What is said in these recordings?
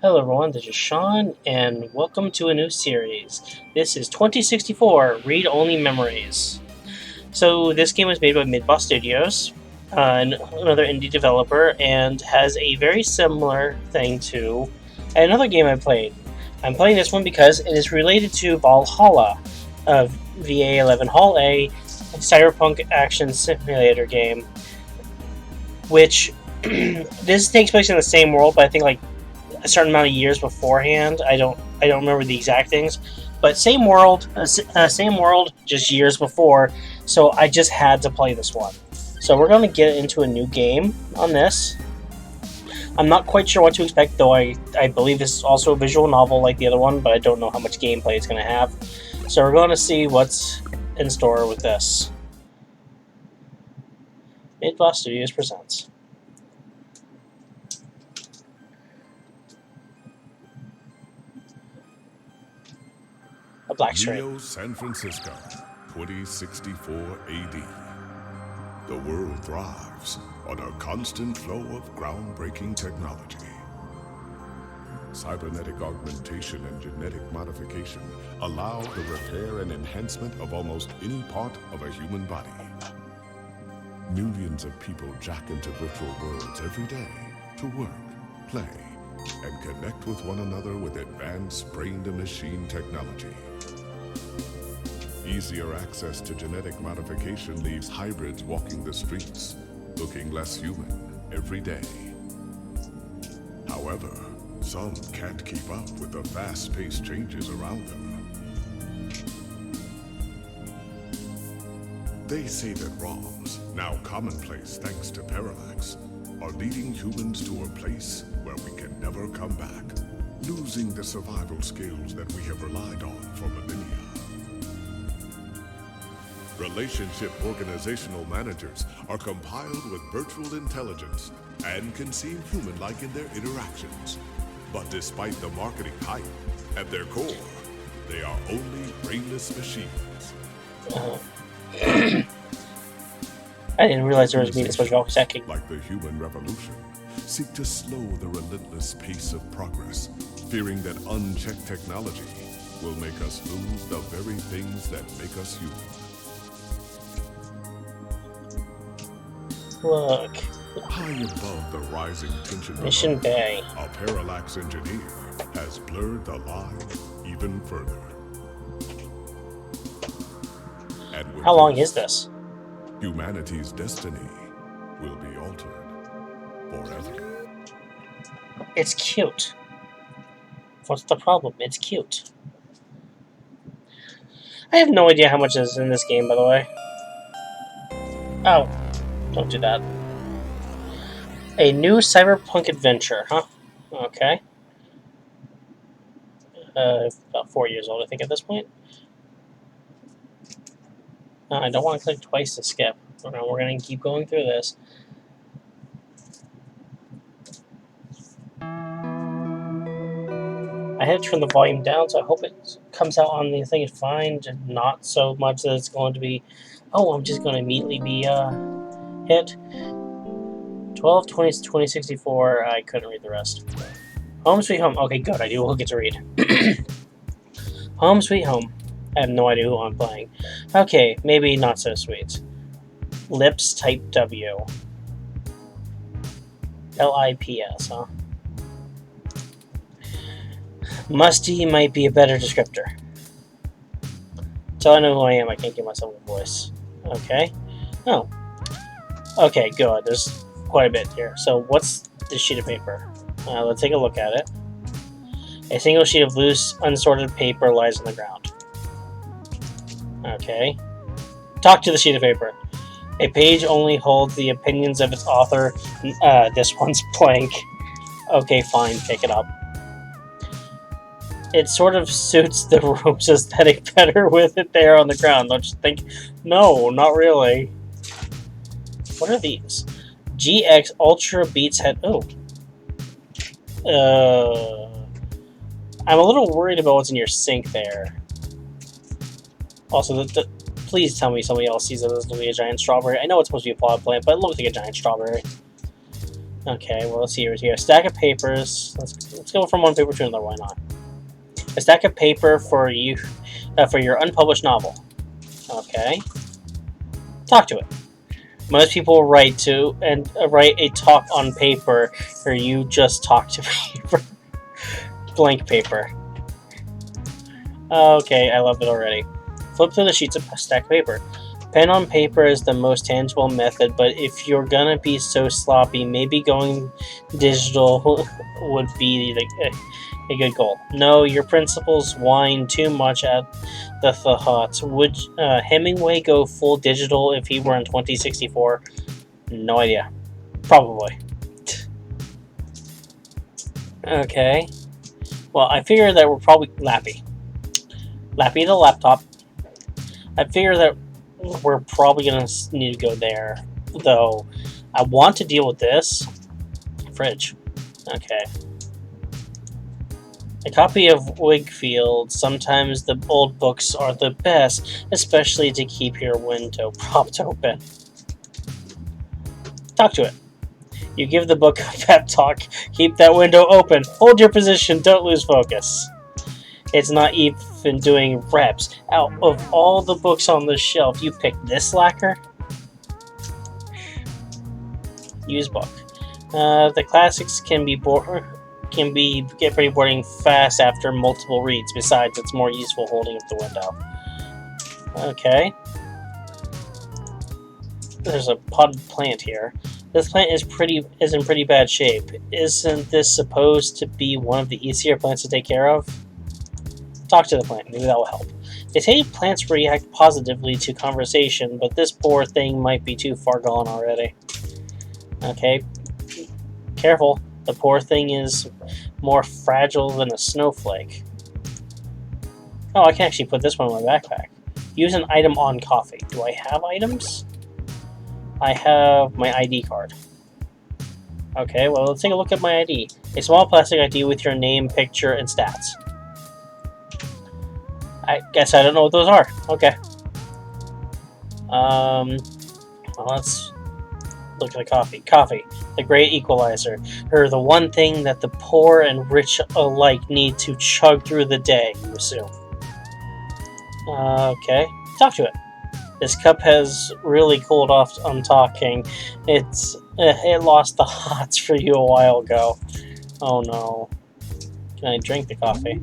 Hello everyone, this is Sean, and welcome to a new series. This is 2064 Read Only Memories. So this game was made by Midboss Studios, another indie developer, and has a very similar thing to another game I played. I'm playing this one because it is related to Valhalla, of VA11 Hall A, Cyberpunk action simulator game, which this takes place in the same world, but I think a certain amount of years beforehand. I don't remember the exact things, but same world, just years before. So I just had to play this one. So we're going to get into a new game on this. I'm not quite sure what to expect, though I believe this is also a visual novel like the other one, but I don't know how much gameplay it's going to have. So we're going to see what's in store with this. Midboss Studios presents. A black screen. Rio, San Francisco, 2064 AD. The world thrives on a constant flow of groundbreaking technology. Cybernetic augmentation and genetic modification allow the repair and enhancement of almost any part of a human body. Millions of people jack into virtual worlds every day to work, play, and connect with one another with advanced brain-to-machine technology. Easier access to genetic modification leaves hybrids walking the streets, looking less human every day. However, some can't keep up with the fast-paced changes around them. They say that ROMs, now commonplace thanks to Parallax, are leading humans to a place where we can never come back, losing the survival skills that we have relied on for millennia. Relationship organizational managers are compiled with virtual intelligence and can seem human-like in their interactions. But despite the marketing hype, at their core, they are only brainless machines. I didn't realize there was going to be this much voice acting. Like the human revolution, seek to slow the relentless pace of progress, fearing that unchecked technology will make us lose the very things that make us human. Look. High above the rising tension Mission below, Bay. a Parallax engineer has blurred the line even further. And with How long is this? humanity's destiny will be altered forever. It's cute. What's the problem? It's cute. I have no idea how much is in this game, by the way. Oh, don't do that. A new cyberpunk adventure, huh? Okay. About 4 years old, I think, at this point. I don't want to click twice to skip. We're going to keep going through this. I had to turn the volume down, so I hope it comes out on the thing fine, just not so much that it's going to be, oh, I'm just going to immediately be hit. 12, 20, 2064, I couldn't read the rest. Home Sweet Home. Okay, good, I do get to read. Home Sweet Home. I have no idea who I'm playing. Okay, maybe not so sweet. Lips Type W. LIPS, huh? Musty might be a better descriptor. So I know who I am, I can't give myself a voice. Okay. Oh. Okay, good. There's quite a bit here. So what's this sheet of paper? Let's take a look at it. A single sheet of loose, unsorted paper lies on the ground. Okay. Talk to the sheet of paper. A page only holds the opinions of its author. This one's blank. Okay, fine. Pick it up. It sort of suits the room's aesthetic better with it there on the ground. Don't you think? No, not really. What are these? GX Ultra Beats Head. Oh. I'm a little worried about what's in your sink there. Also, please tell me somebody else sees it as a giant strawberry. I know it's supposed to be a pot plant, but it looks like a giant strawberry. Okay, well, let's see here. A stack of papers. Let's go from one paper to another. Why not? A stack of paper for you, for your unpublished novel. Okay. Talk to it. Most people write a talk on paper, or you just talk to paper. Blank paper. Okay, I love it already. Flip through the sheets of stack of paper. Pen on paper is the most tangible method, but if you're gonna be so sloppy, maybe going digital would be a good goal. No, your principals whine too much at the thoughts. Would Hemingway go full digital if he were in 2064? No idea. Probably. Okay. Well, I figure that we're probably Lappy. Lappy the laptop. I figure that we're probably going to need to go there. Though, I want to deal with this. Fridge. Okay. A copy of Wigfield. Sometimes the old books are the best, especially to keep your window propped open. Talk to it. You give the book a pep talk. Keep that window open. Hold your position. Don't lose focus. It's not even doing reps. Out of all the books on the shelf, you picked this lacquer? Use book. The classics can get pretty boring fast after multiple reads. Besides, it's more useful holding up the window. Okay. There's a potted plant here. This plant is in pretty bad shape. Isn't this supposed to be one of the easier plants to take care of? Talk to the plant. Maybe that will help. They say plants react positively to conversation, but this poor thing might be too far gone already. Okay. Careful. The poor thing is more fragile than a snowflake. Oh, I can actually put this one in my backpack. Use an item on coffee. Do I have items? I have my ID card. Okay, well, let's take a look at my ID. A small plastic ID with your name, picture, and stats. I guess I don't know what those are. Okay. Well, let's look at the coffee. Coffee, the great equalizer. Or the one thing that the poor and rich alike need to chug through the day, you assume. Okay. Talk to it. This cup has really cooled off on talking. It lost the hots for you a while ago. Oh no. Can I drink the coffee?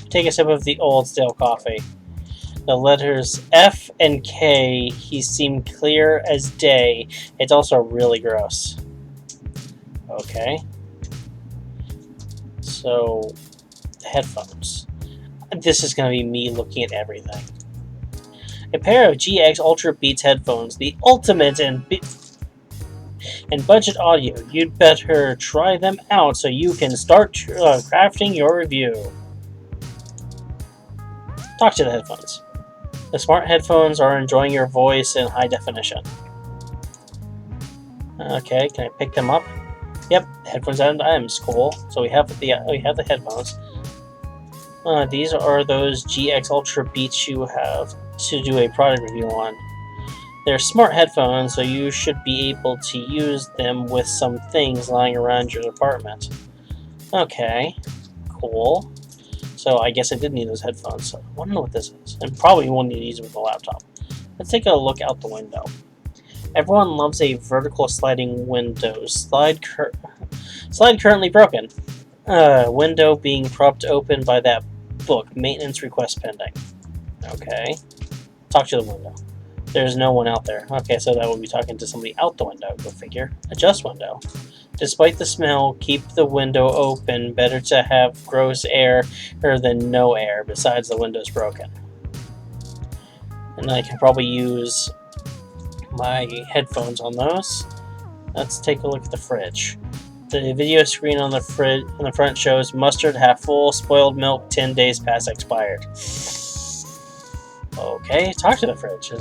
Take a sip of the old stale coffee. The letters F and K, he seemed clear as day. It's also really gross. Okay. So, headphones. This is going to be me looking at everything. A pair of GX Ultra Beats headphones, the ultimate in budget audio. You'd better try them out so you can start crafting your review. Talk to the headphones. The smart headphones are enjoying your voice in high definition. Okay, can I pick them up? Yep, headphones and items, cool. So we have the headphones. These are those GX Ultra Beats you have to do a product review on. They're smart headphones, so you should be able to use them with some things lying around your apartment. Okay, cool. So I guess I did need those headphones. So I want to know what this is. And probably won't need to use it with a laptop. Let's take a look out the window. Everyone loves a vertical sliding window. Slide currently broken. Window being propped open by that book. Maintenance request pending. Okay. Talk to the window. There's no one out there. Okay, so that would be talking to somebody out the window. Go figure. Adjust window. Despite the smell, keep the window open. Better to have gross air than no air. Besides, the window's broken. And I can probably use my headphones on those. Let's take a look at the fridge. The video screen on the front shows mustard half full, spoiled milk 10 days past expired. Okay, talk to the fridge.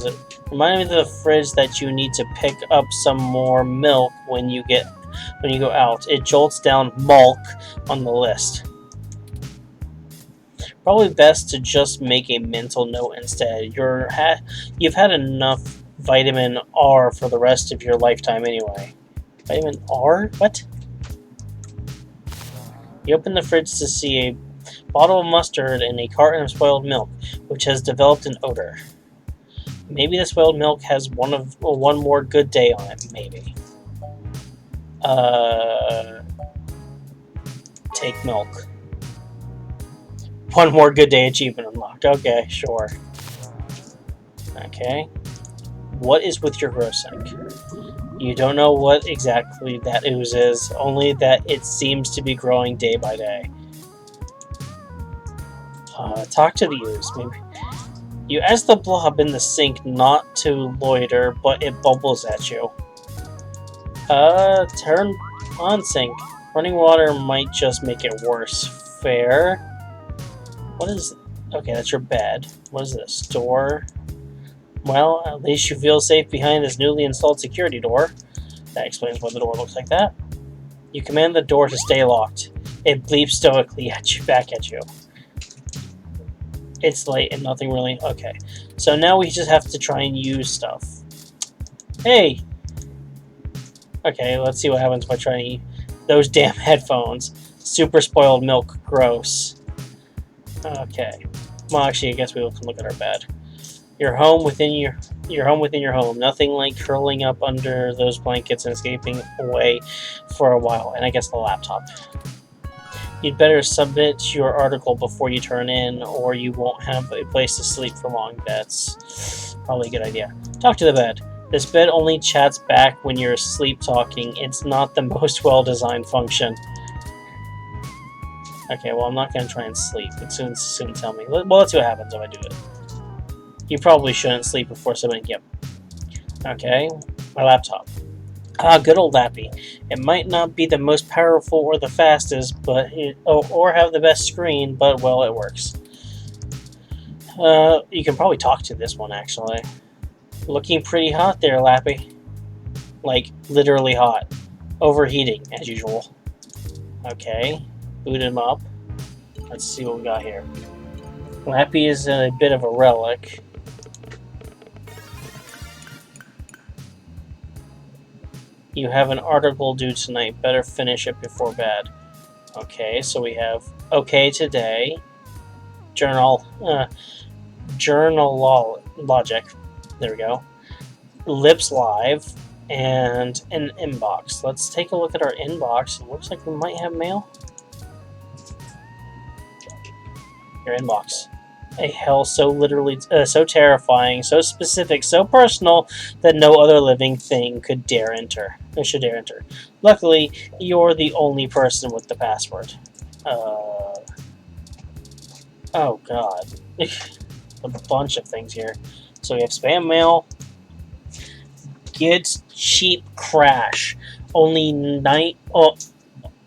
Remind me of the fridge that you need to pick up some more milk when you go out. It jolts down milk on the list. Probably best to just make a mental note instead. You've had enough vitamin R for the rest of your lifetime anyway. Vitamin R? What? You open the fridge to see a bottle of mustard and a carton of spoiled milk, which has developed an odor. Maybe the spoiled milk has one more good day on it. Maybe. Take milk. One more good day achievement unlocked. Okay, sure. Okay. What is with your grow sink? You don't know what exactly that ooze is, only that it seems to be growing day by day. Talk to the ooze, maybe. You ask the blob in the sink not to loiter, but it bubbles at you. Turn on sink. Running water might just make it worse. Fair. What is... Okay, that's your bed. What is this? Door? Well, at least you feel safe behind this newly installed security door. That explains why the door looks like that. You command the door to stay locked. It bleeps stoically back at you. It's late and nothing really... Okay. So now we just have to try and use stuff. Hey! Okay, let's see what happens by trying those damn headphones. Super spoiled milk. Gross. Okay. Well, actually, I guess we can look at our bed. You're home within your home. Nothing like curling up under those blankets and escaping away for a while. And I guess the laptop. You'd better submit your article before you turn in, or you won't have a place to sleep for long. That's probably a good idea. Talk to the bed. This bed only chats back when you're asleep talking. It's not the most well-designed function. Okay, well, I'm not going to try and sleep. It soon tell me. Well, let's see what happens if I do it. You probably shouldn't sleep before submitting. Yep. Okay, my laptop. Good old Lappy. It might not be the most powerful or the fastest, or have the best screen, but, well, it works. You can probably talk to this one, actually. Looking pretty hot there, Lappy. Like, literally hot. Overheating, as usual. Okay, boot him up. Let's see what we got here. Lappy is a bit of a relic. You have an article due tonight. Better finish it before bed. Okay, so we have okay today, journal logic. There we go. Lips live and an inbox. Let's take a look at our inbox. It looks like we might have mail. Your inbox. A hell so literally, so terrifying, so specific, so personal that no other living thing should dare enter. Luckily, you're the only person with the password. Oh god, a bunch of things here. So we have spam mail. Get cheap crash. Only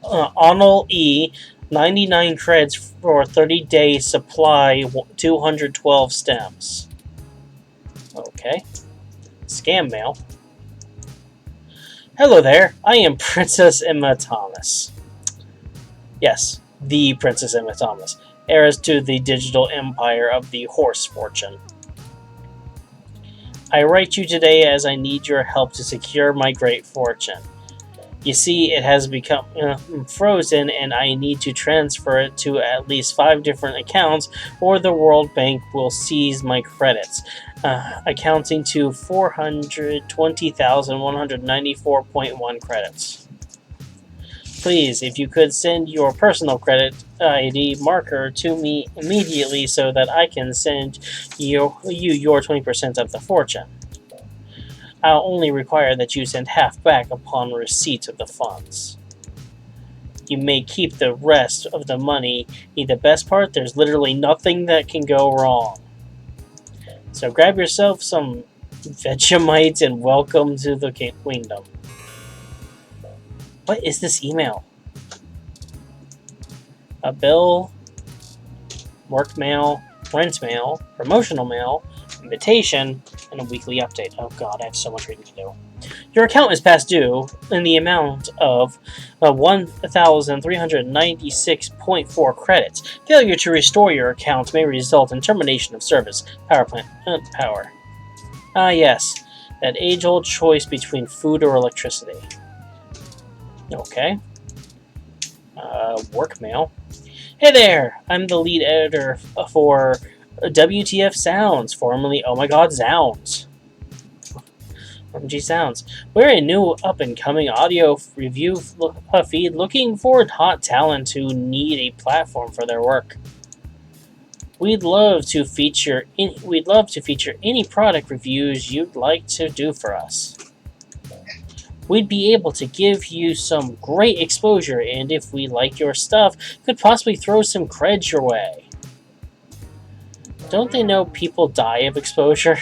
Onel E. 99 creds for 30-day supply, 212 stems. Okay. Scam mail. Hello there, I am Princess Emma Thomas. Yes, the Princess Emma Thomas, heiress to the digital empire of the horse fortune. I write you today as I need your help to secure my great fortune. You see, it has become frozen, and I need to transfer it to at least 5 different accounts, or the World Bank will seize my credits, accounting to 420,194.1 credits. Please, if you could send your personal credit ID marker to me immediately so that I can send you your 20% of the fortune. I'll only require that you send half back upon receipt of the funds. You may keep the rest of the money. Need the best part? There's literally nothing that can go wrong. So grab yourself some Vegemite and welcome to the kingdom. What is this email? A bill, work mail, rent mail, promotional mail, invitation, and a weekly update. Oh god, I have so much reading to do. Your account is past due in the amount of 1,396.4 credits. Failure to restore your account may result in termination of service. Power plant. Power. Ah yes, that age-old choice between food or electricity. Okay. Work mail. Hey there! I'm the lead editor for WTF Sounds, formerly Oh My God Sounds. OMG Sounds. We're a new up-and-coming audio review feed looking for hot talent who need a platform for their work. We'd love to feature any product reviews you'd like to do for us. We'd be able to give you some great exposure, and if we like your stuff, could possibly throw some creds your way. Don't they know people die of exposure?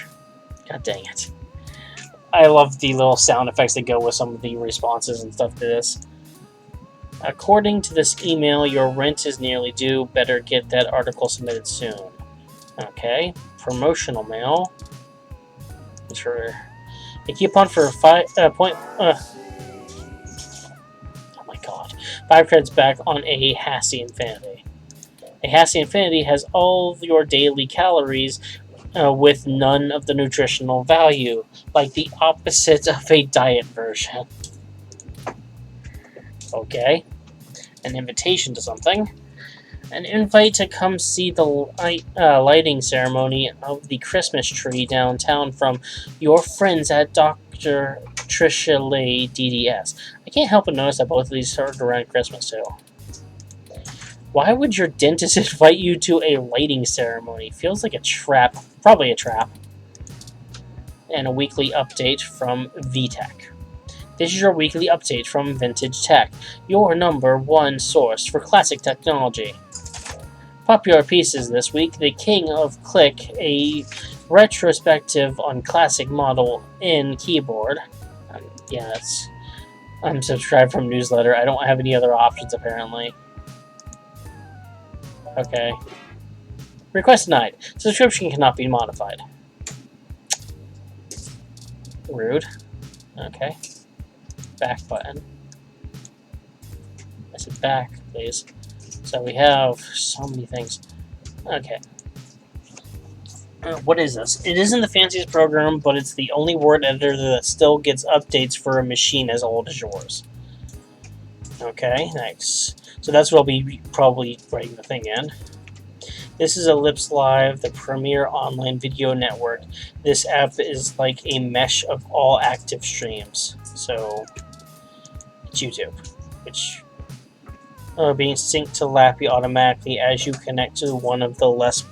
God dang it. I love the little sound effects that go with some of the responses and stuff to this. According to this email, your rent is nearly due. Better get that article submitted soon. Okay. Promotional mail. For a coupon for 5 point. Oh my god. 5 credits back on a Hassie Infinity. A Hassie Infinity has all your daily calories with none of the nutritional value, like the opposite of a diet version. Okay. An invitation to something. An invite to come see the lighting ceremony of the Christmas tree downtown from your friends at Dr. Tricia Lay DDS. I can't help but notice that both of these started around Christmas too. Why would your dentist invite you to a lighting ceremony? Feels like a trap. Probably a trap. And a weekly update from VTech. This is your weekly update from Vintage Tech, your #1 source for classic technology. Popular pieces this week: The King of Click, a retrospective on classic model in keyboard. Yeah, that's... I'm subscribed from newsletter. I don't have any other options, apparently. Okay. Request denied. Subscription cannot be modified. Rude. Okay. Back button. I said back, please. So we have so many things. Okay. What is this? It isn't the fanciest program, but it's the only word editor that still gets updates for a machine as old as yours. Okay, nice. So that's what I'll be probably writing the thing in. This is Ellipse Live, the premier online video network. This app is like a mesh of all active streams. So, it's YouTube, which are being synced to Lappy automatically as you connect to one of the less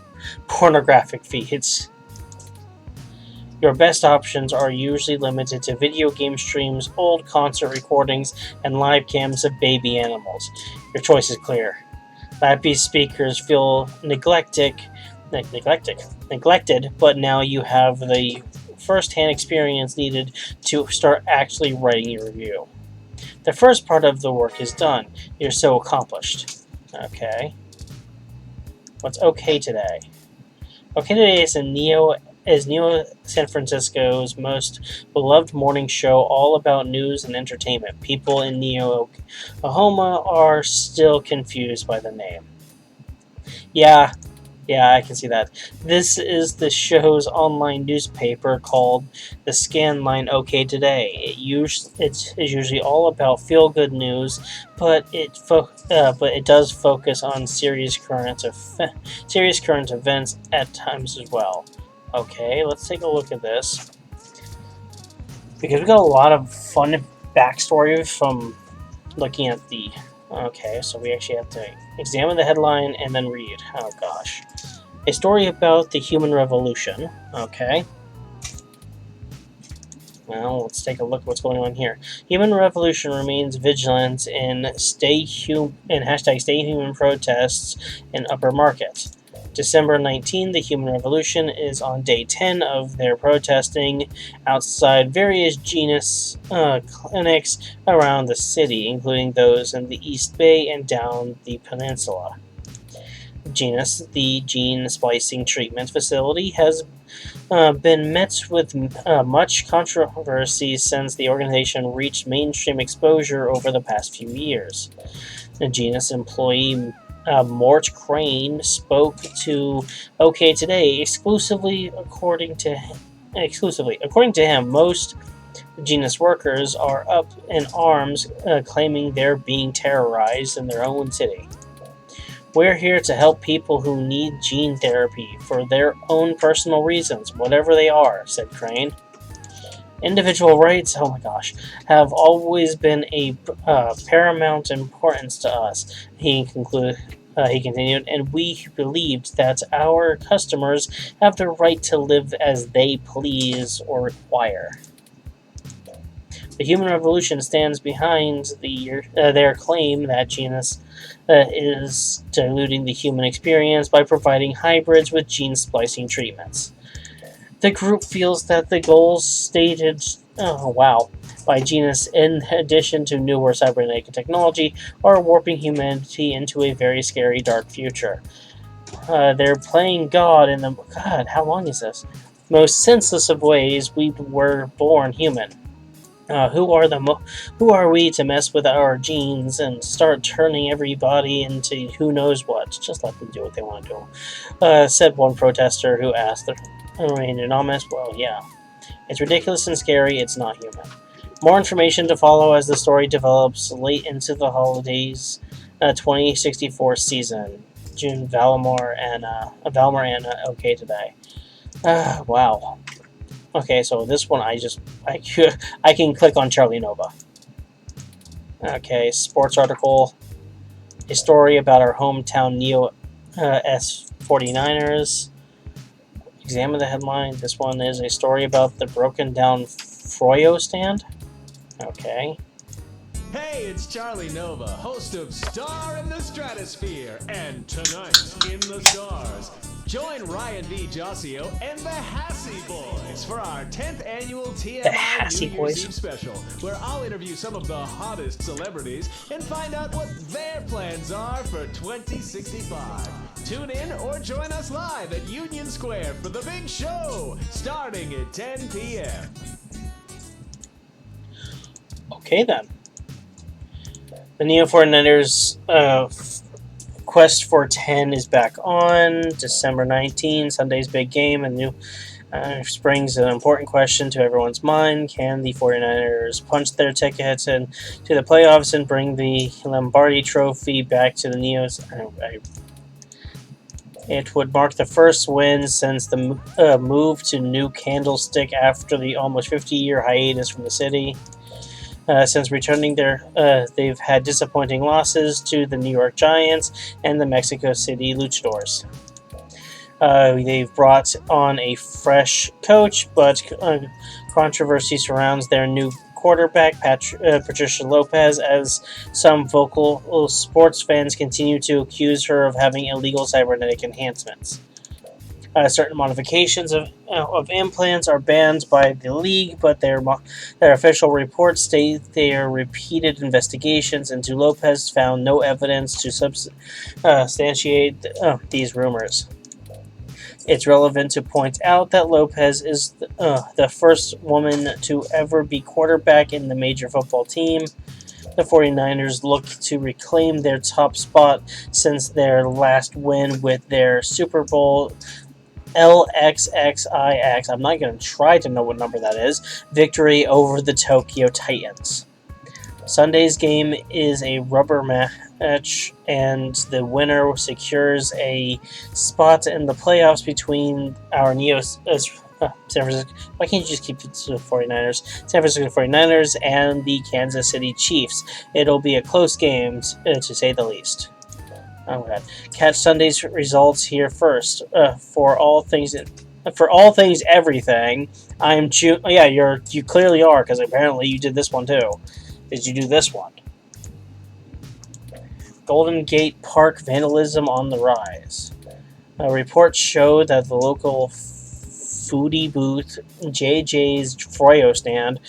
pornographic feeds. Your best options are usually limited to video game streams, old concert recordings, and live cams of baby animals. Your choice is clear. Lappy's speakers feel neglected, but now you have the first-hand experience needed to start actually writing your review. The first part of the work is done. You're so accomplished. Okay. What's okay today? Okay today is Neo San Francisco's most beloved morning show, all about news and entertainment. People in Neo, Oklahoma are still confused by the name. Yeah, I can see that. This is the show's online newspaper called the Scanline OK Today. It's usually all about feel-good news, but it does focus on serious current events at times as well. Okay, let's take a look at this. Because we got a lot of fun backstory from looking at the... Okay, so we actually have to examine the headline and then read. Oh gosh. A story about the human revolution. Okay. Well, let's take a look at what's going on here. Human revolution remains vigilant in hashtag Stay Human protests in Upper Market. December 19, the Human Revolution is on day 10 of their protesting outside various Genus clinics around the city, including those in the East Bay and down the peninsula. Genus, the gene splicing treatment facility, has been met with much controversy since the organization reached mainstream exposure over the past few years. The Genus employee Mort Crane spoke to OK Today exclusively. According to him, most Genus workers are up in arms, claiming they're being terrorized in their own city. We're here to help people who need gene therapy for their own personal reasons, whatever they are, said Crane. Individual rights, oh my gosh, have always been a paramount importance to us, he continued, and we believed that our customers have the right to live as they please or require. The Human Revolution stands behind their claim that genus is diluting the human experience by providing hybrids with gene splicing treatments. The group feels that the goals stated by genus, in addition to newer cybernetic technology, are warping humanity into a very scary, dark future. They're playing God in the how long is this? Most senseless of ways. We were born human. Who are we to mess with our genes and start turning everybody into who knows what? Just let them do what they want to do, said one protester who asked the remained anonymous. Well, yeah. It's ridiculous and scary. It's not human. More information to follow as the story develops late into the holidays 2064 season. June Valamar and OK today. Wow. Okay, so this one I can click on Charlie Nova. Okay, sports article. A story about our hometown Neo S49ers. Examine the headline. This one is a story about the broken down Froyo stand. Okay. Hey, it's Charlie Nova, host of Star in the Stratosphere and Tonight in the Stars. Join Ryan V. Jossio and the Hassy Boys for our 10th annual TMI New Year's Eve special, where I'll interview some of the hottest celebrities and find out what their plans are for 2065. Tune in or join us live at Union Square for the big show, starting at 10 p.m. Okay, then. The Neo 49ers Quest for 10 is back on December 19, Sunday's big game, and new springs an important question to everyone's mind. Can the 49ers punch their tickets into the playoffs and bring the Lombardi Trophy back to the Neos? It would mark the first win since the move to New Candlestick after the almost 50-year hiatus from the city. Since returning there, they've had disappointing losses to the New York Giants and the Mexico City Luchadors. They've brought on a fresh coach, but controversy surrounds their new quarterback, Patricia Lopez, as some vocal sports fans continue to accuse her of having illegal cybernetic enhancements. Certain modifications of implants are banned by the league, but their official reports state their repeated investigations into Lopez found no evidence to substantiate these rumors. It's relevant to point out that Lopez is the first woman to ever be quarterback in the major football team. The 49ers look to reclaim their top spot since their last win with their Super Bowl LXXIX, I'm not going to try to know what number that is, victory over the Tokyo Titans. Sunday's game is a rubber match, and the winner secures a spot in the playoffs between our San Francisco. Why can't you just keep it to the 49ers? San Francisco 49ers and the Kansas City Chiefs. It'll be a close game, to say the least. Oh my God! Catch Sunday's results here first. For all things, everything. I'm you clearly are, because apparently you did this one too. Did you do this one? Golden Gate Park vandalism on the rise. Reports show that the local foodie booth, JJ's Froyo stand,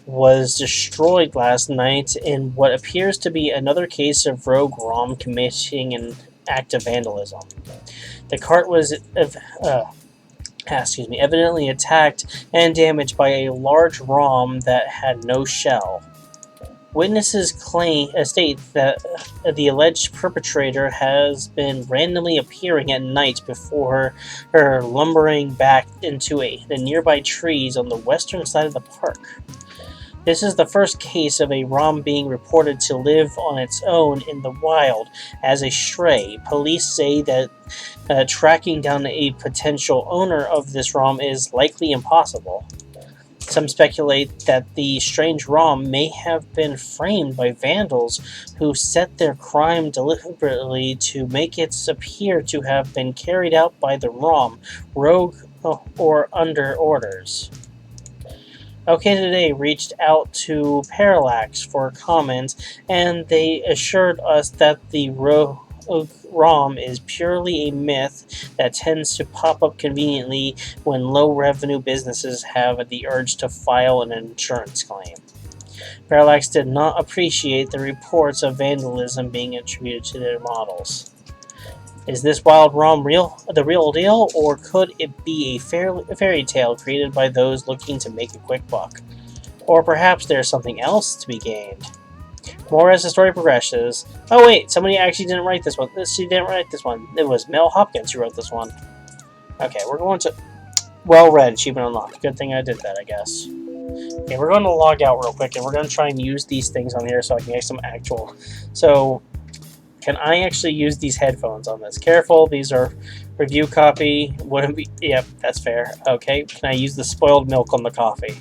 was destroyed last night in what appears to be another case of Rogue Rom committing an act of vandalism. The cart was evidently attacked and damaged by a large ROM that had no shell. Witnesses state that the alleged perpetrator has been randomly appearing at night before her lumbering back into the nearby trees on the western side of the park. This is the first case of a ROM being reported to live on its own in the wild as a stray. Police say that tracking down a potential owner of this ROM is likely impossible. Some speculate that the strange ROM may have been framed by vandals who set their crime deliberately to make it appear to have been carried out by the ROM, rogue or under orders. OK Today reached out to Parallax for comment, and they assured us that the ROM is purely a myth that tends to pop up conveniently when low-revenue businesses have the urge to file an insurance claim. Parallax did not appreciate the reports of vandalism being attributed to their models. Is this wild ROM the real deal, or could it be a fairy tale created by those looking to make a quick buck? Or perhaps there's something else to be gained? More as the story progresses. Oh wait, somebody actually didn't write this one. She didn't write this one. It was Mel Hopkins who wrote this one. Okay, we're going to... Well read, achievement unlocked. Good thing I did that, I guess. Okay, we're going to log out real quick, and we're going to try and use these things on here so I can get some actual... So... Can I actually use these headphones on this? Careful, these are review copy. Wouldn't be... Yep, that's fair. Okay, can I use the spoiled milk on the coffee?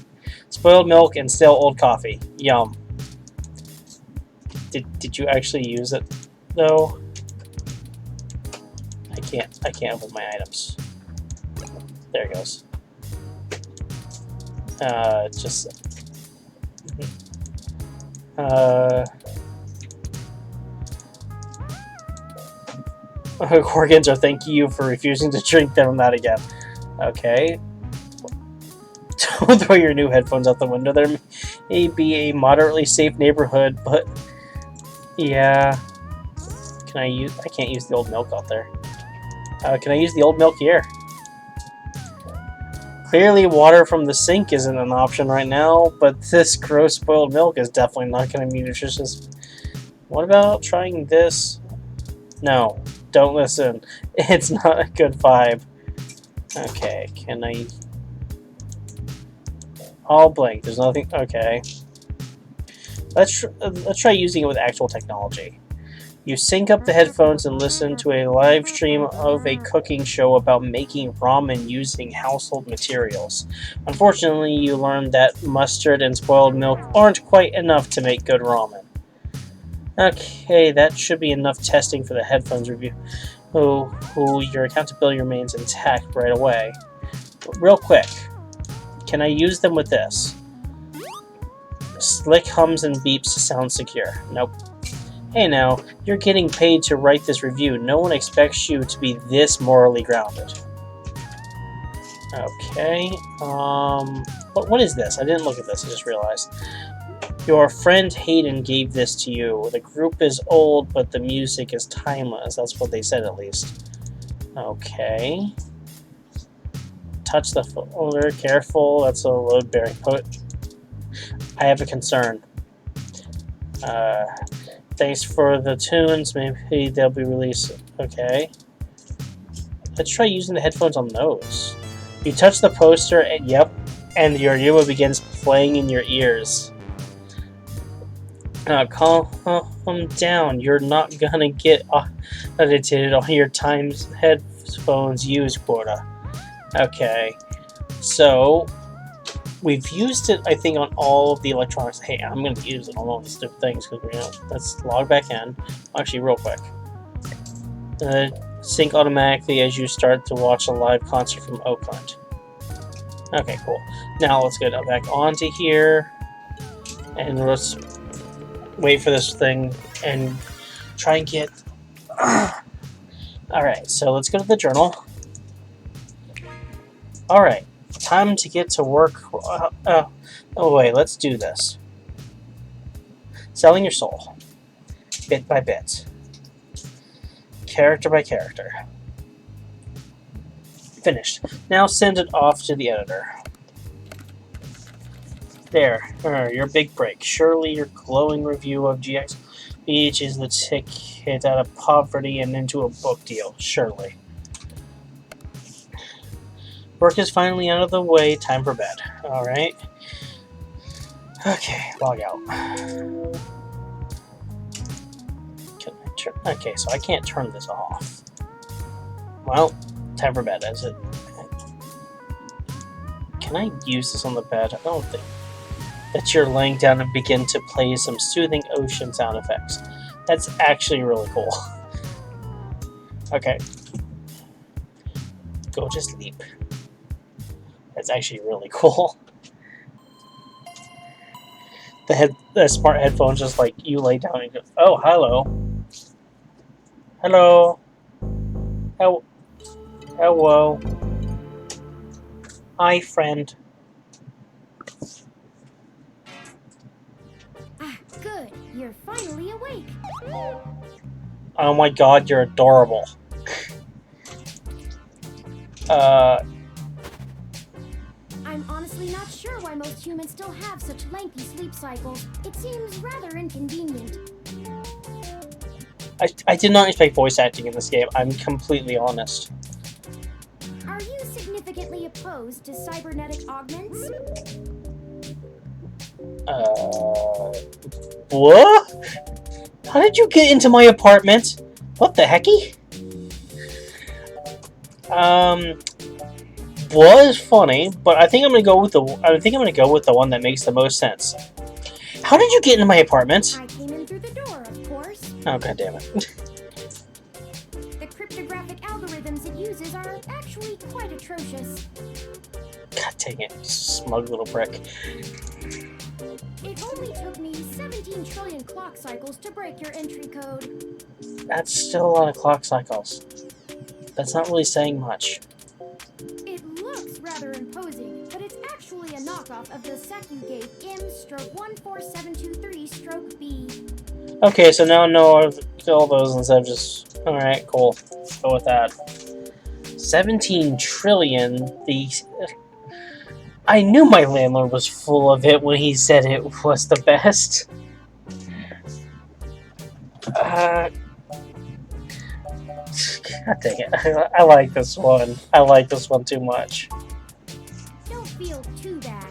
Spoiled milk and still old coffee. Yum. Did you actually use it, though? I can't open my items. There it goes. Gorgons are thanking you for refusing to drink them that again. Okay. Don't throw your new headphones out the window. There may be a moderately safe neighborhood, but yeah. I can't use the old milk out there. Can I use the old milk here? Clearly water from the sink isn't an option right now, but this gross spoiled milk is definitely not going to be nutritious. What about trying this? No. Don't listen. It's not a good vibe. Okay, can I... All blank. There's nothing... Okay. Let's try using it with actual technology. You sync up the headphones and listen to a live stream of a cooking show about making ramen using household materials. Unfortunately, you learn that mustard and spoiled milk aren't quite enough to make good ramen. Okay, that should be enough testing for the headphones review. Your accountability remains intact right away. But real quick, can I use them with this? Slick hums and beeps sound secure. Nope. Hey now, you're getting paid to write this review. No one expects you to be this morally grounded. Okay, what is this? I didn't look at this, I just realized. Your friend Hayden gave this to you. The group is old, but the music is timeless. That's what they said, at least. Okay. Touch the folder. Careful. That's a load-bearing put. I have a concern. Thanks for the tunes. Maybe they'll be released. Okay. Let's try using the headphones on those. You touch the poster, and yep, and your earbud begins playing in your ears. Calm down. You're not gonna get audited on your times headphones use quota. Okay, so we've used it, I think, on all of the electronics. Hey, I'm gonna use it on all these different things because let's log back in. Actually, real quick. Sync automatically as you start to watch a live concert from Oakland. Okay, cool. Now let's get back onto here, and let's wait for this thing and try and get... Alright, so let's go to the journal. Alright, time to get to work. Oh wait, let's do this. Selling your soul. Bit by bit. Character by character. Finished. Now send it off to the editor. There, your big break. Surely your glowing review of GX Beach is the ticket out of poverty and into a book deal. Surely. Work is finally out of the way. Time for bed. Alright. Okay, log out. Okay, so I can't turn this off. Well, time for bed, is it? Can I use this on the bed? I don't think. That you're laying down and begin to play some soothing ocean sound effects. That's actually really cool. Okay. Go to sleep. That's actually really cool. The smart headphones just like you lay down and go, oh, hello. Hello. Hello. Hi, friend. Ah, good. You're finally awake. Oh my god, you're adorable. I'm honestly not sure why most humans still have such lengthy sleep cycles. It seems rather inconvenient. I did not expect voice acting in this game. I'm completely honest. Are you significantly opposed to cybernetic augments? What? How did you get into my apartment? What the hecky? Was funny, but I think I'm gonna go with the one that makes the most sense. How did you get into my apartment? I came in through the door, of course. Oh god damn it. The cryptographic algorithms it uses are actually quite atrocious. God dang it, smug little brick. It only took me 17 trillion clock cycles to break your entry code. That's still a lot of clock cycles. That's not really saying much. It looks rather imposing, but it's actually a knockoff of the sec you gave M/14723-B. Okay, so now I know all those instead of just... Alright, cool. Go with that. 17 trillion. I knew my landlord was full of it when he said it was the best. God dang it. I like this one. I like this one too much. Don't feel too bad.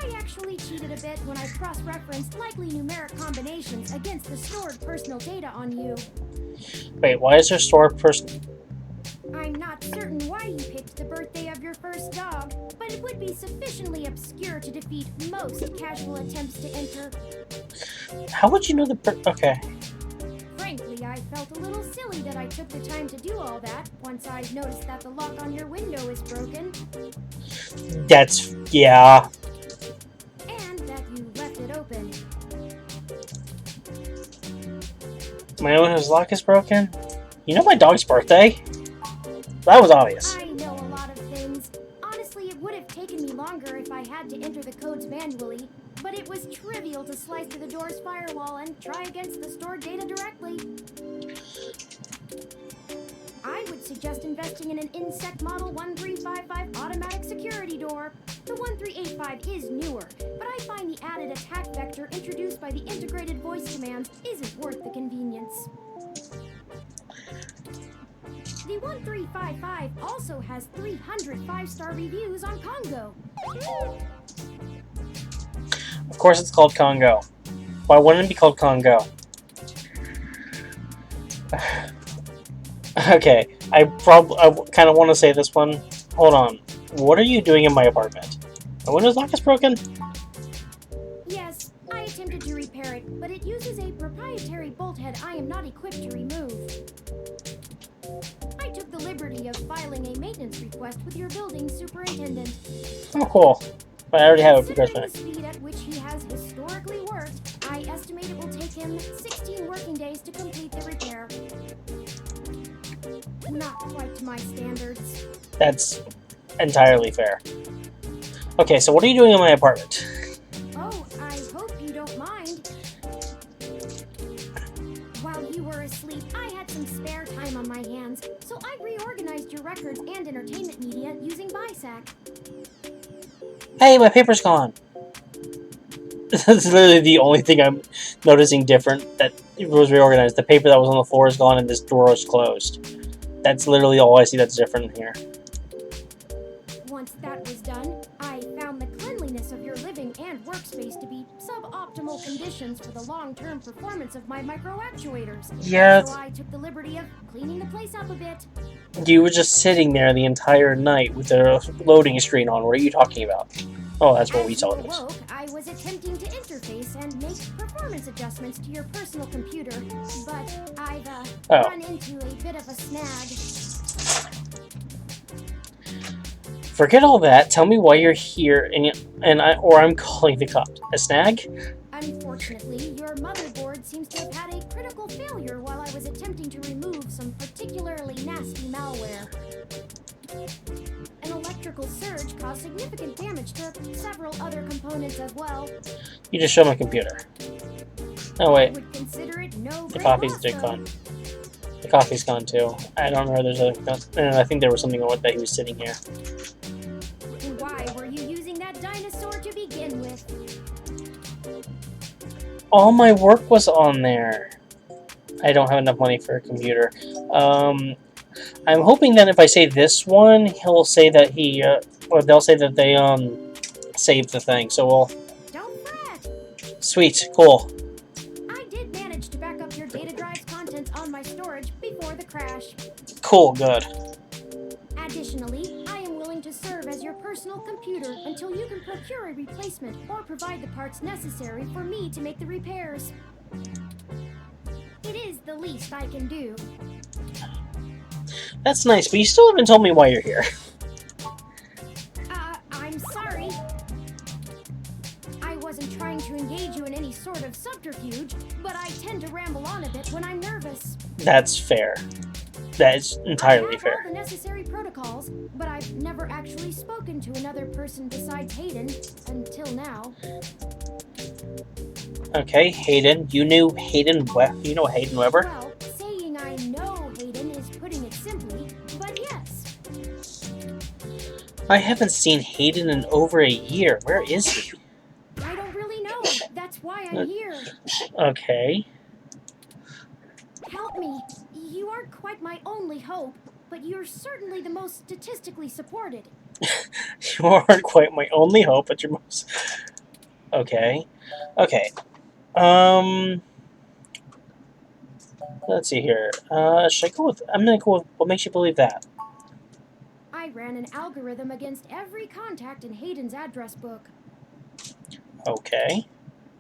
I actually cheated a bit when I cross-referenced likely numeric combinations against the stored personal data on you. Wait, why is there stored personal... I'm not certain why you picked the birthday of your first dog, but it would be sufficiently obscure to defeat most casual attempts to enter. How would you know the... Okay. Frankly, I felt a little silly that I took the time to do all that once I noticed that the lock on your window is broken. That's... yeah. And that you left it open. My windows lock is broken? You know my dog's birthday? That was obvious. I know a lot of things. Honestly, it would have taken me longer if I had to enter the codes manually, but it was trivial to slice through the door's firewall and try against the stored data directly. I would suggest investing in an INSEC Model 1355 automatic security door. The 1385 is newer, but I find the added attack vector introduced by the integrated voice commands isn't worth the convenience. The 1355 also has 300 5-star reviews on Congo. Of course it's called Congo. Why wouldn't it be called Congo? Okay, I kind of want to say this one. Hold on. What are you doing in my apartment? My windows lock is broken? Yes, I attempted to repair it, but it uses a proprietary bolt head I am not equipped to remove. I took the liberty of filing a maintenance request with your building superintendent. Oh, cool. But I already have a Considering request. the speed at which he has historically worked, I estimate it will take him 16 working days to complete the repair. Not quite to my standards. That's entirely fair. Okay, so what are you doing in my apartment? Oh, I hope you don't mind. While you were asleep, I had some spare time on my hands, so I reorganized your records and entertainment media using BISAC. Hey, my paper's gone! That's literally the only thing I'm noticing different that it was reorganized. The paper that was on the floor is gone and this drawer is closed. That's literally all I see that's different in here. Once that was done, I optimal conditions for the long-term performance of my micro-actuators. Yeah, So I took the liberty of cleaning the place up a bit. you were just sitting there the entire night with the loading screen on. What are you talking about? Oh, that's what we As you saw it was. awoke, I was attempting to interface and make performance adjustments to your personal computer, but I've run into a bit of a snag. Forget all that. Tell me why you're here, or I'm calling the cops. A snag? Unfortunately, your motherboard seems to have had a critical failure while I was attempting to remove some particularly nasty malware. An electrical surge caused significant damage to several other components as well. You just showed my computer. Oh I wait, would consider it no the great coffee's loss, though. gone. The coffee's gone too. I don't know. There's I think there was something on that he was sitting here. Why were you using that dinosaur to begin with? All my work was on there. I don't have enough money for a computer. I'm hoping that if I say this one, he'll say that or they'll say that they saved the thing. So we'll. Don't fret. Sweet, cool. I did manage to back up your data drive's contents on my storage before the crash. Cool, good. Additionally, I am willing to serve as your personal computer until you can procure a replacement or provide the parts necessary for me to make the repairs. It is the least I can do. That's nice, but you still haven't told me why you're here. I'm sorry. I wasn't trying to engage you in any sort of subterfuge, but I tend to ramble on a bit when I'm nervous. That's fair. That is entirely I have fair. all the necessary protocols, but I've never actually spoken to another person besides Hayden until now. Okay, Hayden. You knew Hayden You know Hayden Weber? Well, saying I know Hayden is putting it simply, but yes. I haven't seen Hayden in over a year. Where is he? I don't really know. That's why I'm here. Okay. Help me. You aren't quite my only hope, but you're certainly the most statistically supported. You aren't quite my only hope, but you're most... Okay. Okay. Let's see here. Should I go with... I'm gonna go with... What makes you believe that? I ran an algorithm against every contact in Hayden's address book. Okay.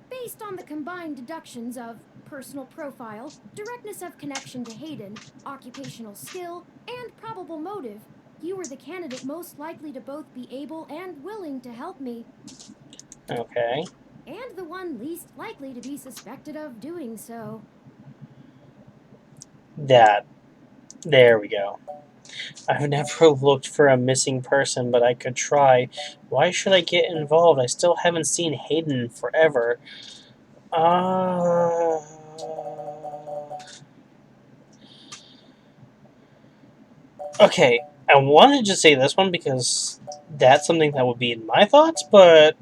Based on the combined deductions of personal profile, directness of connection to Hayden, occupational skill, and probable motive, you were the candidate most likely to both be able and willing to help me. Okay. And the one least likely to be suspected of doing so. That. There we go. I've never looked for a missing person, but I could try. Why should I get involved? I still haven't seen Hayden in forever. Okay, I wanted to say this one because that's something that would be in my thoughts, but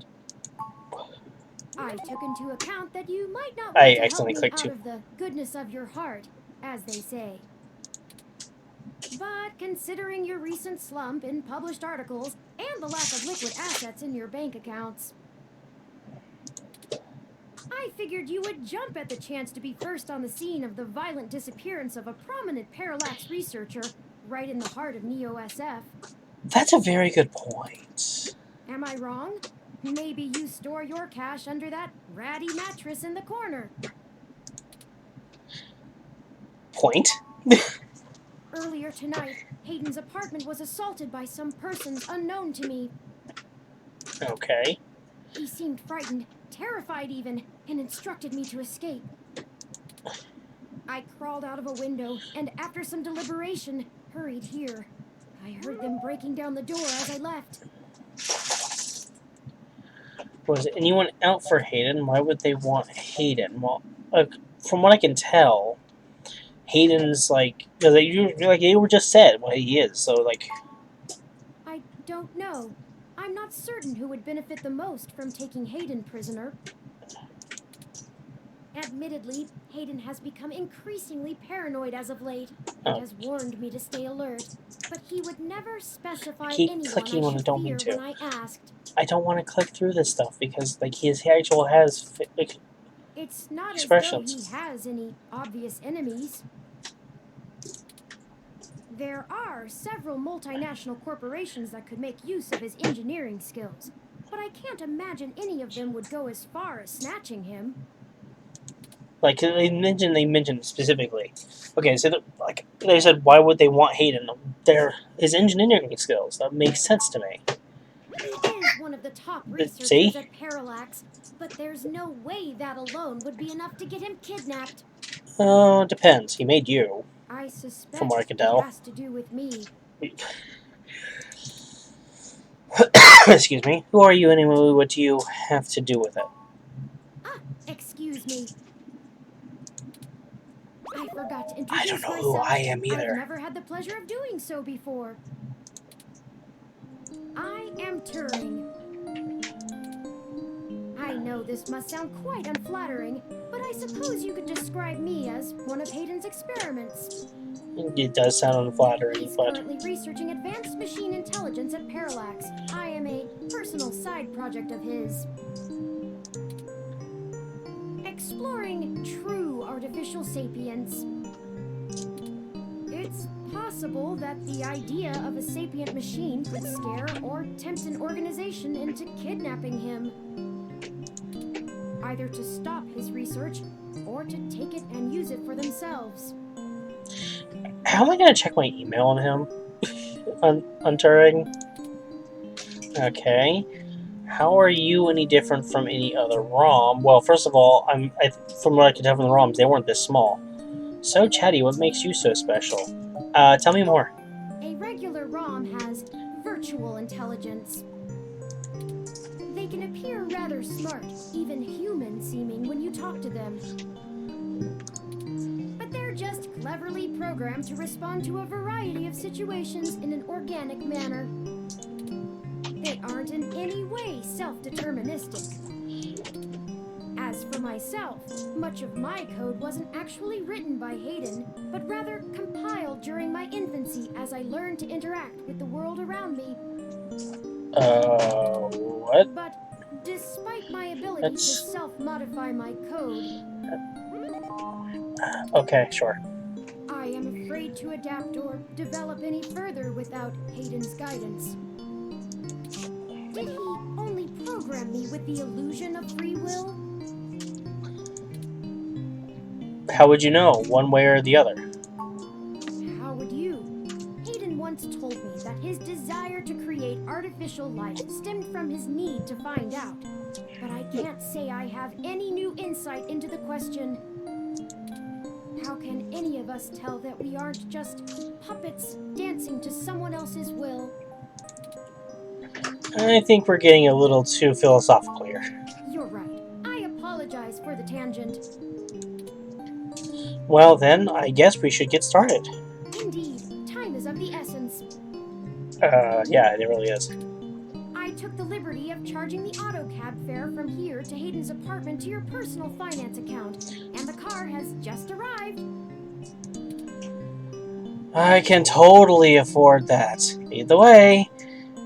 I took into account that you might not I want to help accidentally me clicked out too. of the goodness of your heart, as they say. But considering your recent slump in published articles and the lack of liquid assets in your bank accounts, I figured you would jump at the chance to be first on the scene of the violent disappearance of a prominent parallax researcher right in the heart of Neo-SF. That's a very good point. Am I wrong? Maybe you store your cash under that ratty mattress in the corner. Point? Earlier tonight, Hayden's apartment was assaulted by some persons unknown to me. Okay. He seemed frightened, terrified even, and instructed me to escape. I crawled out of a window, and after some deliberation, hurried here. I heard them breaking down the door as I left. Was anyone out for Hayden? Why would they want Hayden? Well, from what I can tell, Hayden's like you were just said what he is. So like, I don't know. I'm not certain who would benefit the most from taking Hayden prisoner. Admittedly, Hayden has become increasingly paranoid as of late and Oh. has warned me to stay alert. But he would never I specify keep anyone clicking I when I should don't mean fear to. when I asked. I don't want to click through this stuff because like he actually has like, It's not as though he expressions. has any obvious enemies. There are several multinational corporations that could make use of his engineering skills, but I can't imagine any of them would go as far as snatching him. Like they mentioned it specifically. Okay, so like they said, why would they want Hayden? His engineering skills. That makes sense to me. He is one of the top researchers See? at Parallax, but there's no way that alone would be enough to get him kidnapped. It depends. He made you, I from suspect what I can it tell. has to do with me. Excuse me. Who are you anyway? What do you have to do with it? Excuse me. I forgot to I introduce don't know myself. who I am I've either. never had the pleasure of doing so before. I am Turing. I know this must sound quite unflattering, but I suppose you could describe me as one of Hayden's experiments. It does sound unflattering, He's but currently researching advanced machine intelligence at Parallax. I am a personal side project of his. Exploring true artificial sapience. It's possible that the idea of a sapient machine could scare or tempt an organization into kidnapping him. Either to stop his research or to take it and use it for themselves. how am I going to check my email on him? on Turing? Okay. How are you any different from any other ROM? Well, first of all, from what I can tell from the ROMs, they weren't this small. So chatty, what makes you so special? Tell me more. A regular ROM has virtual intelligence. They can appear rather smart, even human-seeming when you talk to them. But they're just cleverly programmed to respond to a variety of situations in an organic manner. They aren't in any way self-deterministic. As for myself, much of my code wasn't actually written by Hayden, but rather compiled during my infancy as I learned to interact with the world around me. What? But despite my ability to self-modify my code, Okay, sure. I am afraid to adapt or develop any further without Hayden's guidance. Did he only program me with the illusion of free will? How would you know, one way or the other? How would you? Hayden once told me that his desire to create artificial life stemmed from his need to find out. But I can't say I have any new insight into the question. How can any of us tell that we aren't just puppets dancing to someone else's will? I think we're getting a little too philosophical here. You're right. I apologize for the tangent. Well then, I guess we should get started. Indeed, time is of the essence. Yeah, it really is. I took the liberty of charging the auto cab fare from here to Hayden's apartment to your personal finance account, and the car has just arrived. I can totally afford that. Either way,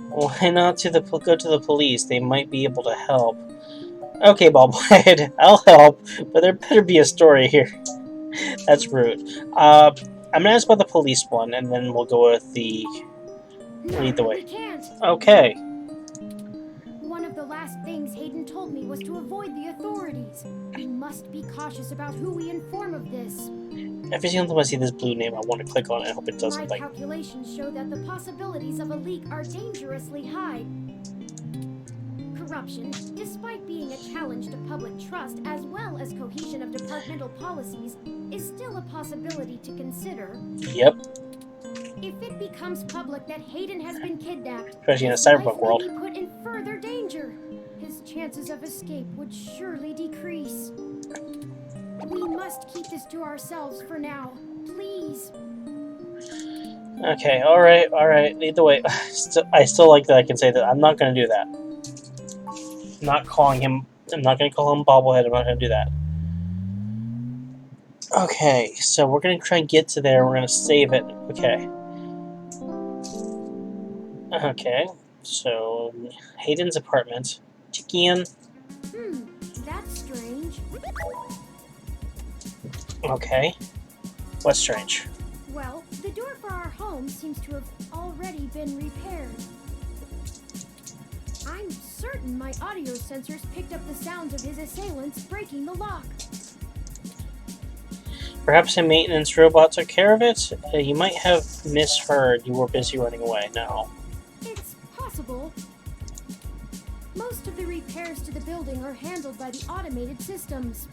why not go to the police? They might be able to help. Okay, Ballblade, I'll help, but there better be a story here. That's rude. I'm gonna ask about the police one, and then we'll go with the lead the way. We can't. Okay. One of the last things Hayden told me was to avoid the authorities. We must be cautious about who we inform of this. Every single time I see this blue name, I want to click on it and hope it does My something. calculations show that the possibilities of a leak are dangerously high. Corruption, despite being a challenge to public trust as well as cohesion of departmental policies, is still a possibility to consider. Yep. If it becomes public that Hayden has been kidnapped, Especially in a his life cyberpunk may world. be put in further danger. His chances of escape would surely decrease. We must keep this to ourselves for now. Please. Okay, alright, lead the way. I still like that I can say that. I'm not going to do that. I'm not going to call him Bobblehead. I'm not going to do that. Okay, so we're gonna try and get to there. We're gonna save it. Okay. Okay, so Hayden's apartment. Chicken. That's strange. Okay. What's strange? Well, the door for our home seems to have already been repaired. I'm certain my audio sensors picked up the sounds of his assailants breaking the lock. Perhaps a maintenance robot took care of it? You might have misheard. You were busy running away. No. It's possible. Most of the repairs to the building are handled by the automated systems.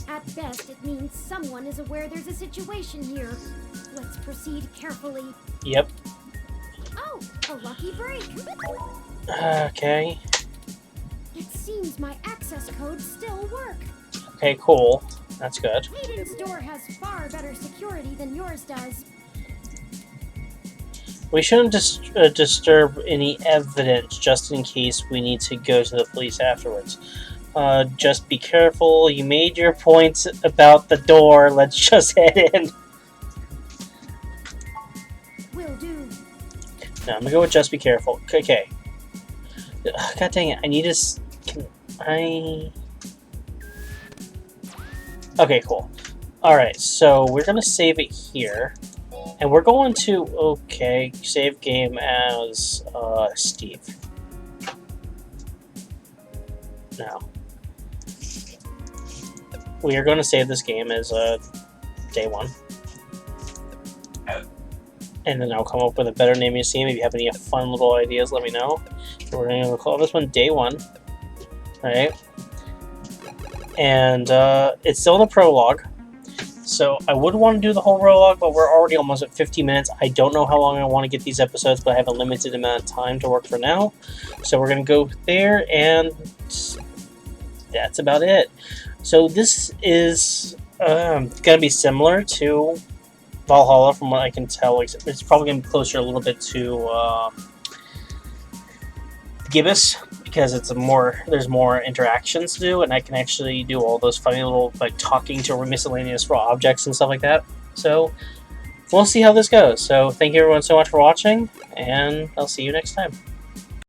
At best, it means someone is aware there's a situation here. Let's proceed carefully. Yep. Oh, a lucky break. Okay. It seems my access codes still work. Okay, cool. That's good. Hayden's door has far better security than yours does. We shouldn't disturb any evidence just in case we need to go to the police afterwards. Just be careful. You made your points about the door. Let's just head in. Will do. No, I'm gonna go with just be careful. Okay. God dang it. I need to... Can I... Okay, cool. Alright, so we're gonna save it here. And we're going to... Okay, save game as... Steve. Now. We are going to save this game as day one. And then I'll come up with a better name you see. If you have any fun little ideas, let me know. We're going to call this one Day 1. Alright. And it's still in the prologue. So I would want to do the whole prologue, but we're already almost at 50 minutes. I don't know how long I want to get these episodes, but I have a limited amount of time to work for now. So we're going to go there, and that's about it. So this is going to be similar to Valhalla from what I can tell. It's probably going to be closer a little bit to Gibbous, because there's more interactions to do, and I can actually do all those funny little, like, talking to miscellaneous raw objects and stuff like that. So we'll see how this goes. So thank you everyone so much for watching, and I'll see you next time.